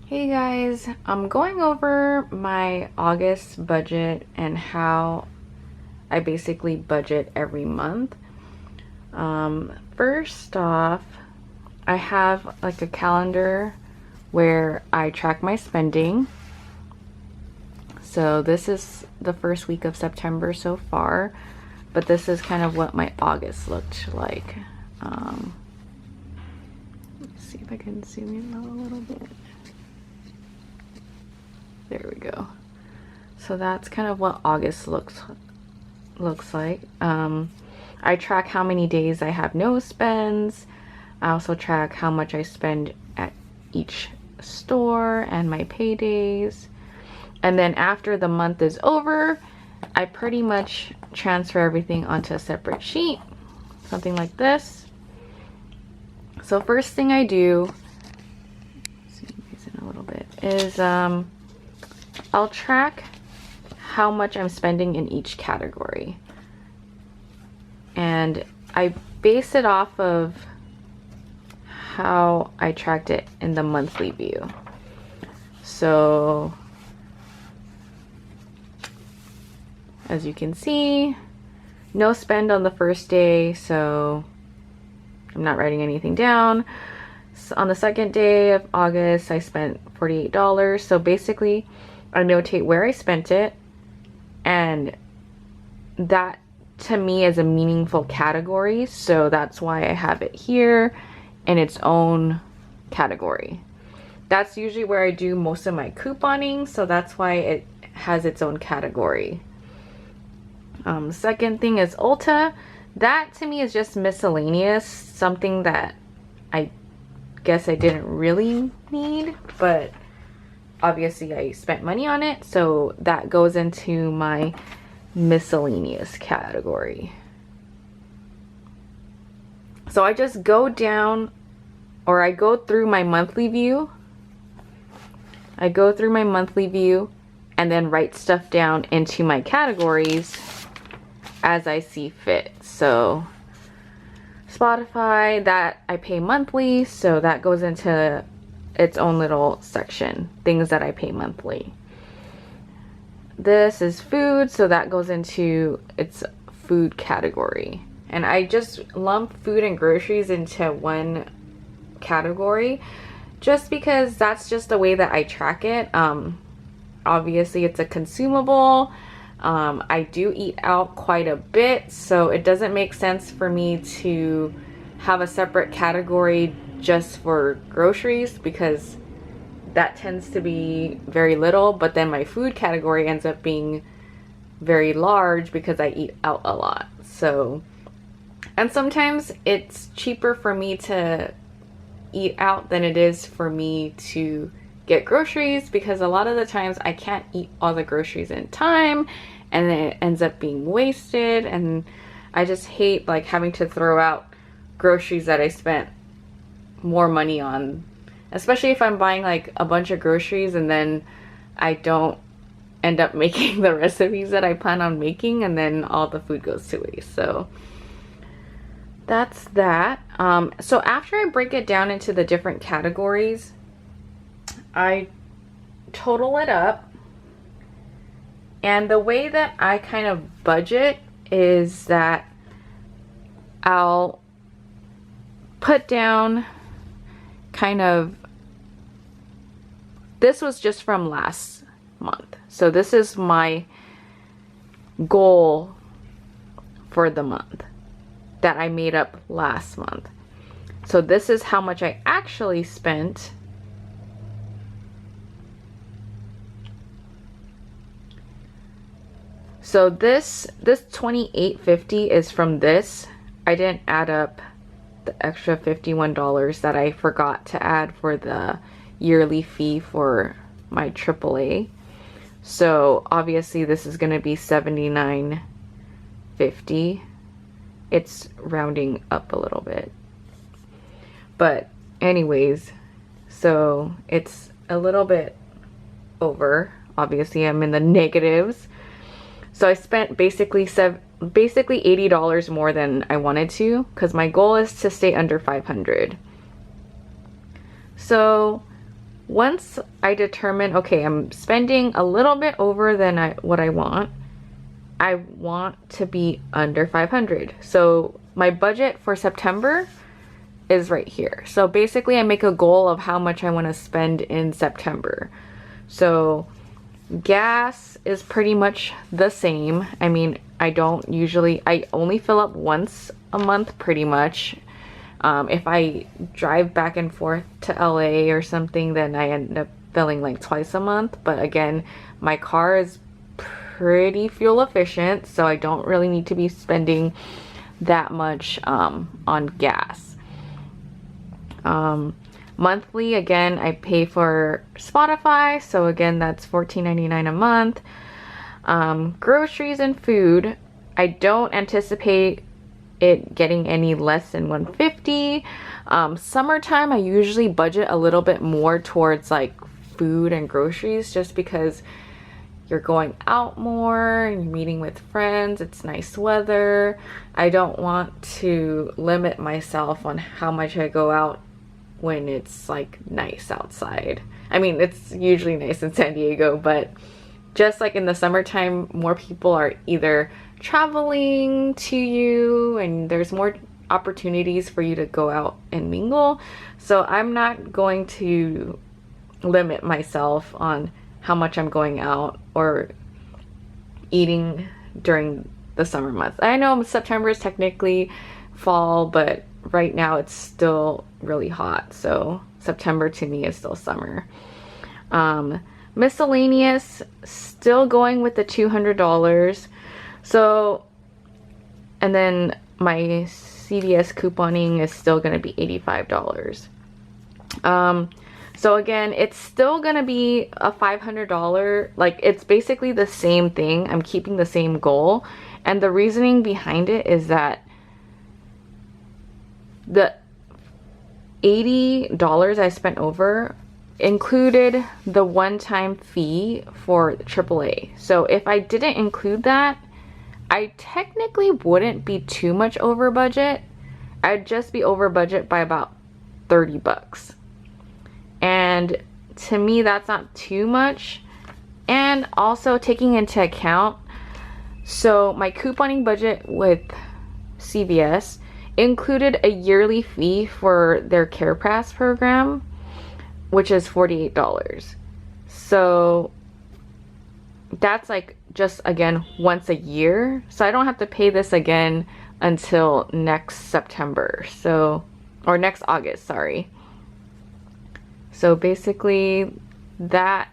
Hey guys, I'm going over my August budget and how I basically budget every month. First off, I have like a calendar where I track my spending. So this is the first week of September so far, but this is kind of what my August looked like. Let's see if I can zoom in a little bit. There we go. So that's kind of what August looks like. I track how many days I have no spends. I also track how much I spend at each store and my paydays. And then after the month is over, I pretty much transfer everything onto a separate sheet, something like this. So first thing I do, zoom in a little bit, is I'll track how much I'm spending in each category. And I base it off of how I tracked it in the monthly view. So as you can see, no spend on the first day, so I'm not writing anything down. So on the second day of August, I spent $48. So basically, I notate where I spent it, and that to me is a meaningful category, so that's why I have it here in its own category. That's usually where I do most of my couponing, so that's why it has its own category. Second thing is Ulta. That to me is just miscellaneous, something that I guess I didn't really need, but obviously I spent money on it, so that goes into my miscellaneous category. So I just go down, or I go through my monthly view. I go through my monthly view and then write stuff down into my categories as I see fit. So Spotify, that I pay monthly, so that goes into its own little section, things that I pay monthly. This is food, so that goes into its food category. And I just lump food and groceries into one category just because that's just the way that I track it. Obviously it's a consumable. I do eat out quite a bit, so it doesn't make sense for me to have a separate category just for groceries, because that tends to be very little, but then my food category ends up being very large because I eat out a lot. So, and sometimes it's cheaper for me to eat out than it is for me to get groceries, because a lot of the times I can't eat all the groceries in time and then it ends up being wasted, and I just hate like having to throw out groceries that I spent more money on, especially if I'm buying like a bunch of groceries and then I don't end up making the recipes that I plan on making, and then all the food goes to waste. So that's that. So after I break it down into the different categories, I total it up, and the way that I kind of budget is that I'll put down kind of, this was just from last month, so this is my goal for the month that I made up last month. So this is how much I actually spent. So this $28.50 is from this. I didn't add up the extra $51 that I forgot to add for the yearly fee for my AAA. So obviously this is going to be $79.50. It's rounding up a little bit, but anyways, so it's a little bit over. Obviously I'm in the negatives, so I spent basically $80 more than I wanted to, because my goal is to stay under 500. So once I determine, okay, I'm spending a little bit over than what I want to be under 500. So my budget for September is right here. So basically I make a goal of how much I want to spend in September. So gas is pretty much the same. I mean, I only fill up once a month pretty much. If I drive back and forth to LA or something, then I end up filling like twice a month. But again, my car is pretty fuel efficient, so I don't really need to be spending that much on gas. Monthly, again, I pay for Spotify, so again, that's $14.99 a month. Groceries and food, I don't anticipate it getting any less than $150. Summertime, I usually budget a little bit more towards like food and groceries, just because you're going out more and you're meeting with friends, it's nice weather. I don't want to limit myself on how much I go out when it's like nice outside. I mean, it's usually nice in San Diego, but just like in the summertime, more people are either traveling to you and there's more opportunities for you to go out and mingle. So I'm not going to limit myself on how much I'm going out or eating during the summer months. I know September is technically fall, but right now it's still really hot. So September to me is still summer. Miscellaneous, still going with the $200. So, and then my CVS couponing is still going to be $85. So again, it's still going to be a $500, like it's basically the same thing. I'm keeping the same goal. And the reasoning behind it is that the $80 I spent over included the one-time fee for AAA. So if I didn't include that, I technically wouldn't be too much over budget. I'd just be over budget by about 30 bucks. And to me, that's not too much. And also taking into account, so my couponing budget with CVS included a yearly fee for their Care Pass program, which is $48. So that's like just again once a year. So I don't have to pay this again until next September. So, or next August, sorry. So basically that,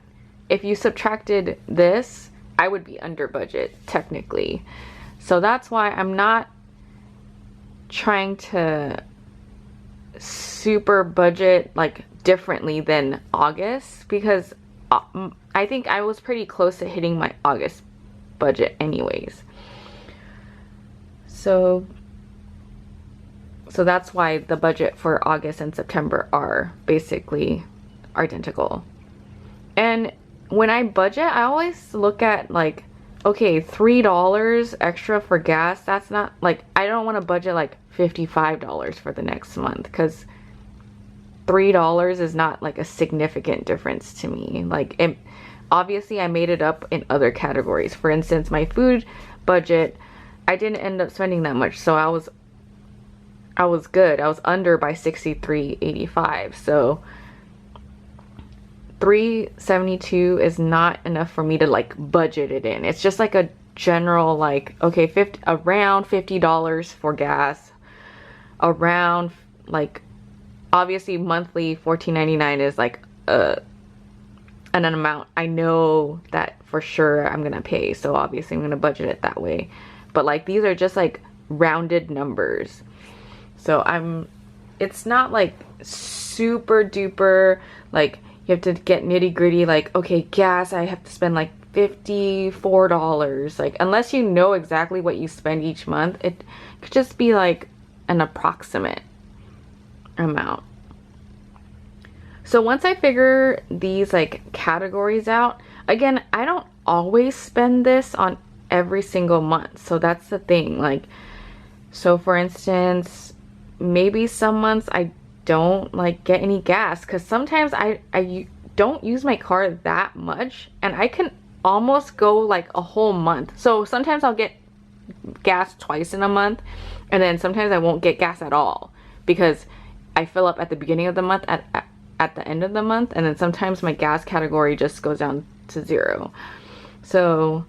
if you subtracted this, I would be under budget technically. So that's why I'm not trying to super budget like differently than August, because I think I was pretty close to hitting my August budget anyways. So that's why the budget for August and September are basically identical. And when I budget, I always look at like, okay, $3 extra for gas, that's not like, I don't want to budget like $55 for the next month, because $3 is not like a significant difference to me. Like obviously I made it up in other categories. For instance, my food budget, I didn't end up spending that much, so I was good. I was under by $63.85. So $3.72 is not enough for me to like budget it in. It's just like a general like, okay, around $50 for gas, around like, obviously monthly $14.99 is like an amount I know that for sure I'm gonna pay, so obviously I'm gonna budget it that way. But like these are just like rounded numbers, so it's not like super duper like you have to get nitty gritty like, okay, gas I have to spend like $54. Like unless you know exactly what you spend each month, it could just be like an approximate amount. So once I figure these like categories out, again, I don't always spend this on every single month. So that's the thing. Like, so for instance, maybe some months I don't like get any gas, because sometimes I don't use my card that much, and I can almost go like a whole month. So sometimes I'll get gas twice in a month, and then sometimes I won't get gas at all because I fill up at the beginning of the month, at the end of the month, and then sometimes my gas category just goes down to 0. So,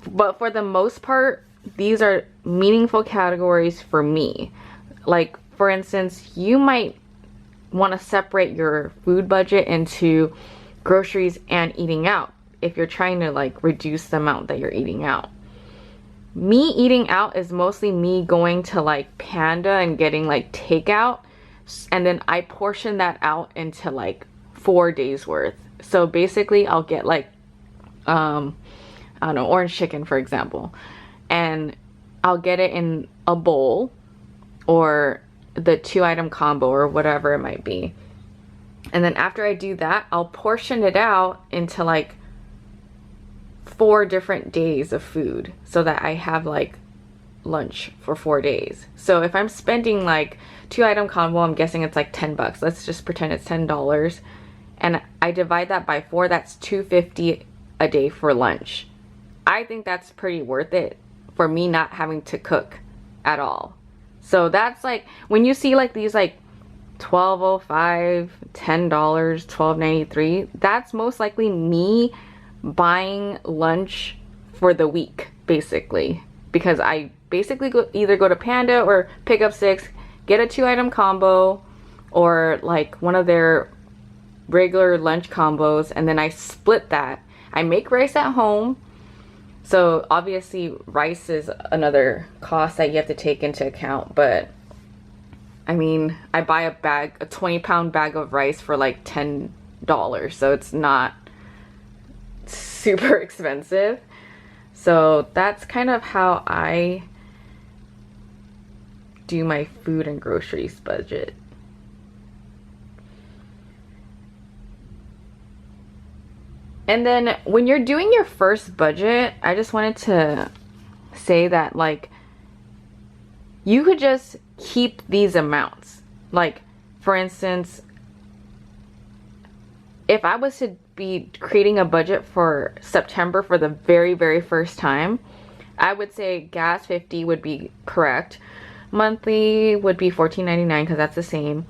but for the most part, these are meaningful categories for me. Like, for instance, you might want to separate your food budget into groceries and eating out if you're trying to like reduce the amount that you're eating out. Me eating out is mostly me going to like Panda and getting like takeout, and then I portion that out into like 4 days worth. So basically I'll get like I don't know, orange chicken for example, and I'll get it in a bowl or the 2-item combo or whatever it might be. And then after I do that, I'll portion it out into like 4 different days of food so that I have like lunch for 4 days. So if I'm spending like 2-item combo, I'm guessing it's like $10. Let's just pretend it's $10. And I divide that by 4, that's $2.50 a day for lunch. I think that's pretty worth it for me not having to cook at all. So that's like, when you see like these like $12.05, $10, $12.93, that's most likely me buying lunch for the week, basically. Because I basically either go to Panda or Pick Up 6, get a 2-item combo or like one of their regular lunch combos, and then I split that. I make rice at home. So obviously rice is another cost that you have to take into account, but I mean, I buy a 20-pound bag of rice for like $10, so it's not super expensive. So that's kind of how I do my food and groceries budget. And then when you're doing your first budget, I just wanted to say that like you could just keep these amounts. Like, for instance, if I was to be creating a budget for September for the very first time, I would say gas 50 would be correct. Monthly would be $14.99 because that's the same.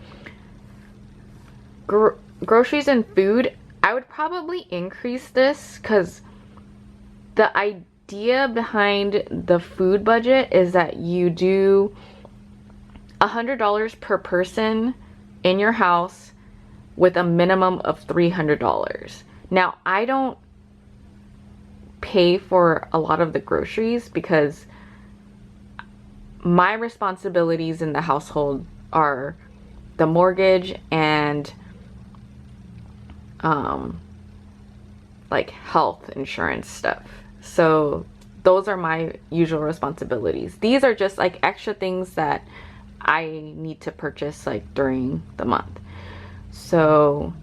Groceries and food, I would probably increase this because the idea behind the food budget is that you do $100 per person in your house with a minimum of $300. Now, I don't pay for a lot of the groceries because my responsibilities in the household are the mortgage and like health insurance stuff. So those are my usual responsibilities. These are just like extra things that I need to purchase like during the month. So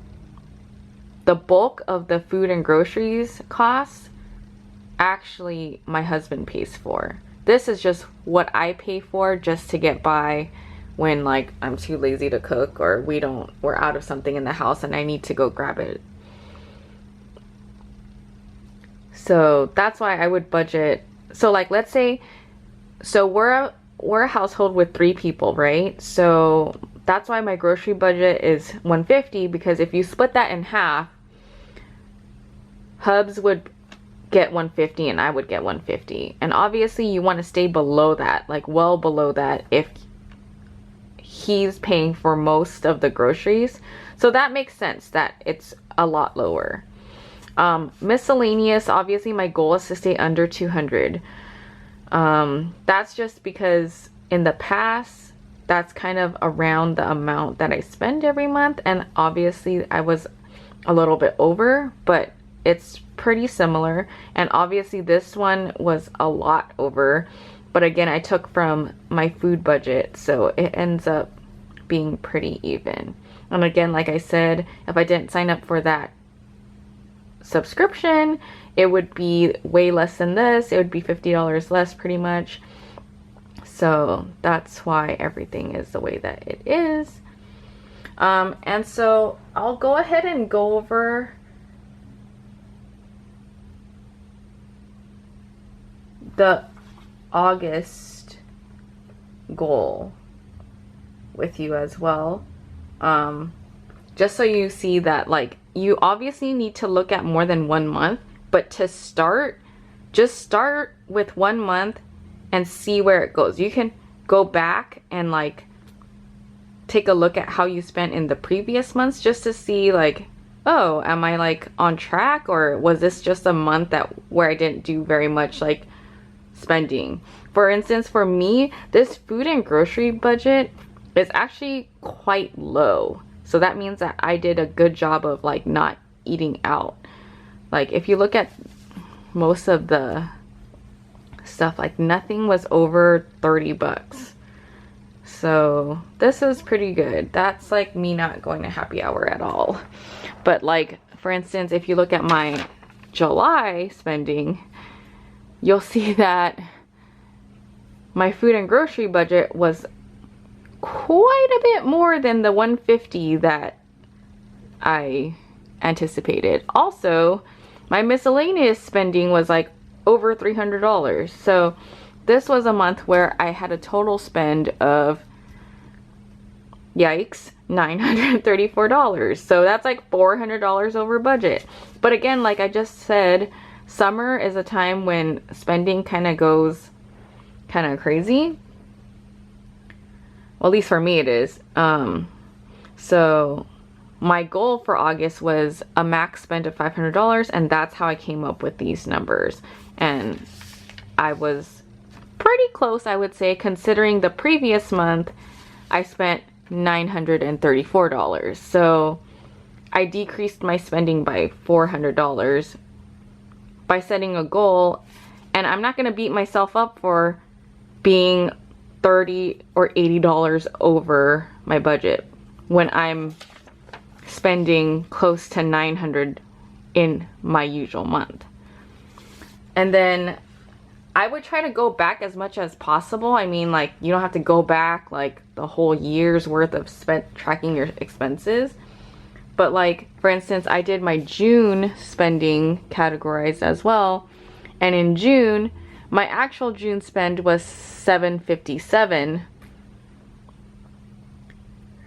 the bulk of the food and groceries costs, actually my husband pays for. This is just what I pay for just to get by when like I'm too lazy to cook or we're out of something in the house and I need to go grab it. So that's why I would budget. So like, let's say, so we're a household with 3 people, right? So that's why my grocery budget is $150, because if you split that in half, Hubs would get $150 and I would get $150. And obviously you want to stay below that, like well below that, if he's paying for most of the groceries. So that makes sense that it's a lot lower. Miscellaneous, obviously my goal is to stay under 200. That's just because in the past, that's kind of around the amount that I spend every month. And obviously I was a little bit over, but it's pretty similar. And obviously this one was a lot over, but again, I took from my food budget, so it ends up being pretty even. And again, like I said, if I didn't sign up for that subscription, it would be way less than this. It would be $50 less pretty much. So that's why everything is the way that it is. And so I'll go ahead and go over the August goal with you as well. Just so you see that, like, you obviously need to look at more than 1 month, but to start, just start with 1 month and see where it goes. You can go back and like take a look at how you spent in the previous months just to see like, oh, am I like on track, or was this just a month that where I didn't do very much like spending. For instance, for me, this food and grocery budget is actually quite low. So that means that I did a good job of like not eating out. Like if you look at most of the stuff, like nothing was over 30 bucks. So this is pretty good. That's like me not going to happy hour at all. But like, for instance, if you look at my July spending, you'll see that my food and grocery budget was quite a bit more than the 150 that I anticipated. Also, my miscellaneous spending was like over $300. So this was a month where I had a total spend of, yikes, $934. So that's like $400 over budget. But again, like I just said, summer is a time when spending kind of goes kind of crazy. Well, at least for me it is. So my goal for August was a max spend of $500, and that's how I came up with these numbers. And I was pretty close, I would say, considering the previous month I spent $934. So I decreased my spending by $400 by setting a goal. And I'm not going to beat myself up for being $30 or $80 over my budget when I'm spending close to $900 in my usual month. And then I would try to go back as much as possible. I mean, like, you don't have to go back like the whole year's worth of tracking your expenses. But like, for instance, I did my June spending categorized as well. And in June, my actual June spend was $757.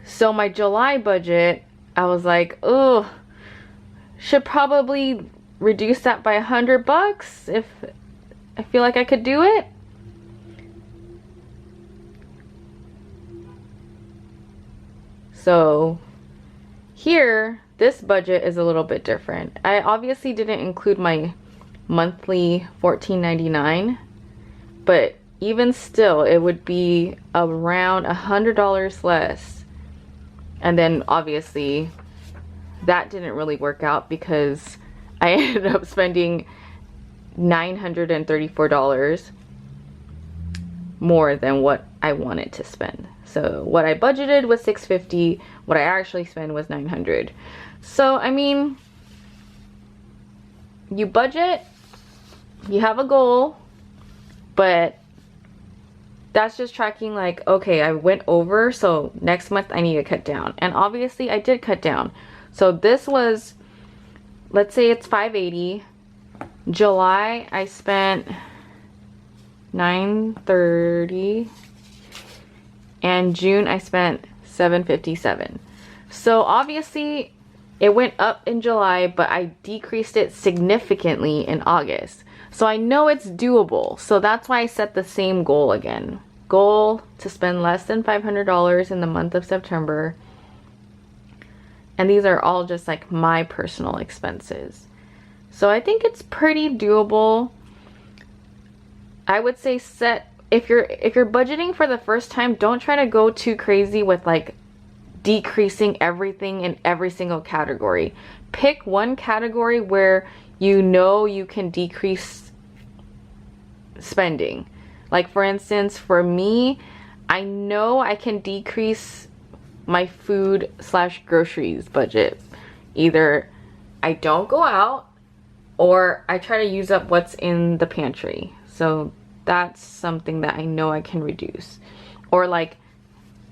So my July budget, I was like, oh, should probably reduce that by $100 if I feel like I could do it. So here, this budget is a little bit different. I obviously didn't include my monthly $14.99, but even still it would be around $100 less. And then obviously that didn't really work out because I ended up spending $934 more than what I wanted to spend. So what I budgeted was $650, what I actually spent was $900. So I mean, you budget, you have a goal, but that's just tracking like, okay, I went over, so next month I need to cut down. And obviously I did cut down. So this was, let's say it's $580. July I spent $930, and June I spent $757. So obviously it went up in July, but I decreased it significantly in August. So I know it's doable. So that's why I set the same goal again. Goal to spend less than $500 in the month of September. And these are all just like my personal expenses. So I think it's pretty doable. I would say if you're budgeting for the first time, don't try to go too crazy with like decreasing everything in every single category. Pick one category where you know you can decrease spending. Like for instance, for me, I know I can decrease my food / groceries budget. Either I don't go out or I try to use up what's in the pantry. So that's something that I know I can reduce. Or like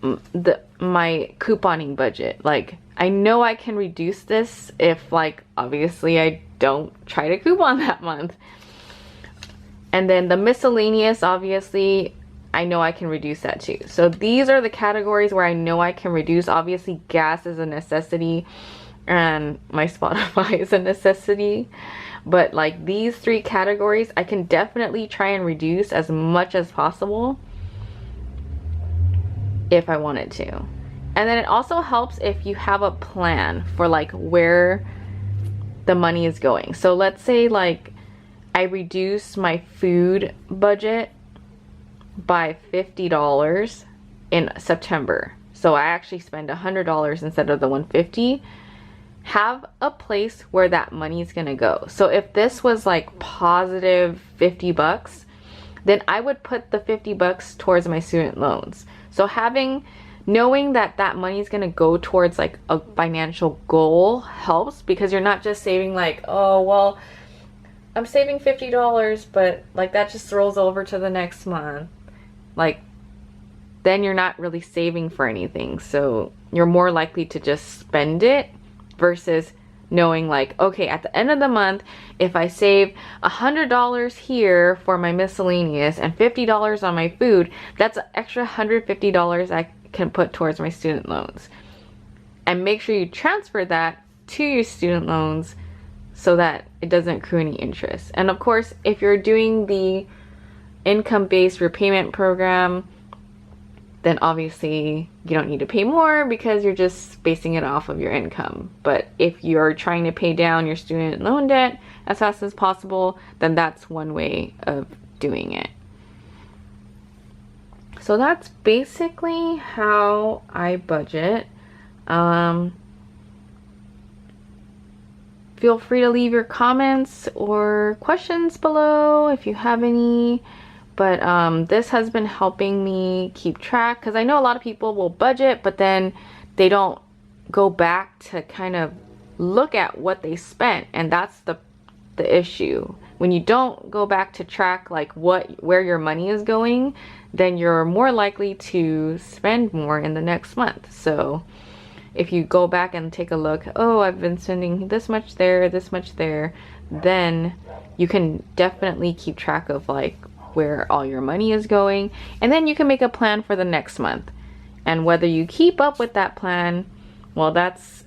my couponing budget. Like, I know I can reduce this if, like, obviously I don't try to coupon that month. And then the miscellaneous, obviously, I know I can reduce that too. So these are the categories where I know I can reduce. Obviously, gas is a necessity and my Spotify is a necessity. But like these 3 categories, I can definitely try and reduce as much as possible if I wanted to. And then it also helps if you have a plan for like where the money is going. So let's say like I reduce my food budget by $50 in September. So I actually spend $100 instead of the $150. Have a place where that money is gonna go. So if this was like positive $50, then I would put the $50 towards my student loans. So knowing that that money is gonna go towards like a financial goal helps, because you're not just saving like, oh well, I'm saving $50, but like that just rolls over to the next month. Like, then you're not really saving for anything. So you're more likely to just spend it versus knowing like, okay, at the end of the month, if I save $100 here for my miscellaneous and $50 on my food, that's an extra $150 I can put towards my student loans. And make sure you transfer that to your student loans so that it doesn't accrue any interest. And of course, if you're doing the income-based repayment program, then obviously you don't need to pay more because you're just basing it off of your income. But if you're trying to pay down your student loan debt as fast as possible, then that's one way of doing it. So that's basically how I budget. Feel free to leave your comments or questions below if you have any. But this has been helping me keep track, because I know a lot of people will budget, but then they don't go back to kind of look at what they spent, and that's the issue. When you don't go back to track like where your money is going, then you're more likely to spend more in the next month. So if you go back and take a look, oh, I've been spending this much there, then you can definitely keep track of like where all your money is going, and then you can make a plan for the next month. And whether you keep up with that plan, well, that's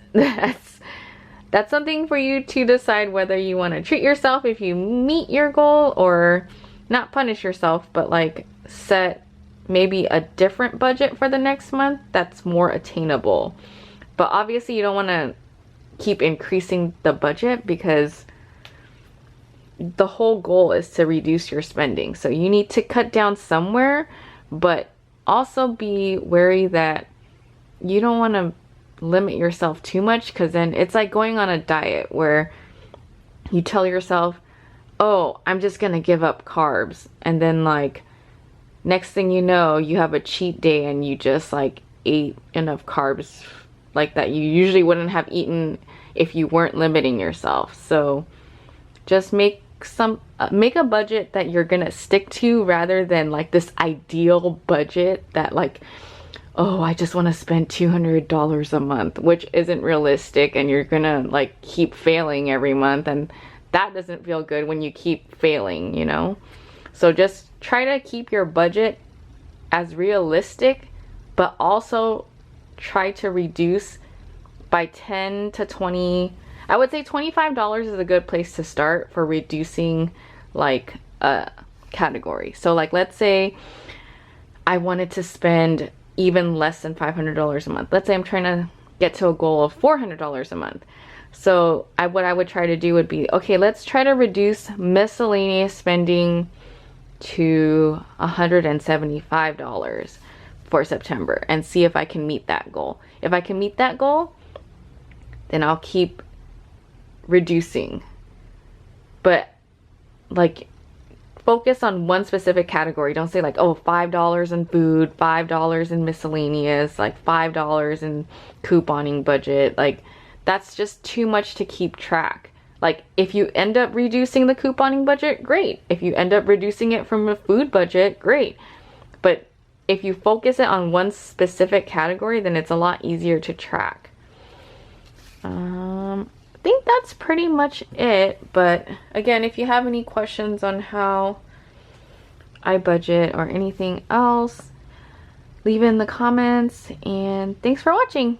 something for you to decide, whether you want to treat yourself if you meet your goal, or not punish yourself, but like set maybe a different budget for the next month that's more attainable. But obviously you don't want to keep increasing the budget, because the whole goal is to reduce your spending. So you need to cut down somewhere, but also be wary that you don't want to limit yourself too much, because then it's like going on a diet where you tell yourself, oh, I'm just gonna give up carbs, and then like next thing you know, you have a cheat day and you just like ate enough carbs like that you usually wouldn't have eaten if you weren't limiting yourself. So just make a budget that you're gonna stick to, rather than like this ideal budget that like, oh, I just want to spend $200 a month, which isn't realistic, and you're gonna like keep failing every month, and that doesn't feel good when you keep failing, you know? So just try to keep your budget as realistic, but also try to reduce by 10 to 20. I would say $25 is a good place to start for reducing like a category. So like, let's say I wanted to spend even less than $500 a month. Let's say I'm trying to get to a goal of $400 a month. So what I would try to do would be, okay, let's try to reduce miscellaneous spending to $175 for September and see if I can meet that goal. If I can meet that goal, then I'll keep reducing. But like, focus on one specific category. Don't say like, oh, $5 in food, $5 in miscellaneous, like $5 in couponing budget. Like, that's just too much to keep track. Like, if you end up reducing the couponing budget, great. If you end up reducing it from a food budget, great. But if you focus it on one specific category, then it's a lot easier to track. I think that's pretty much it. But again, if you have any questions on how I budget or anything else, leave it in the comments, and thanks for watching.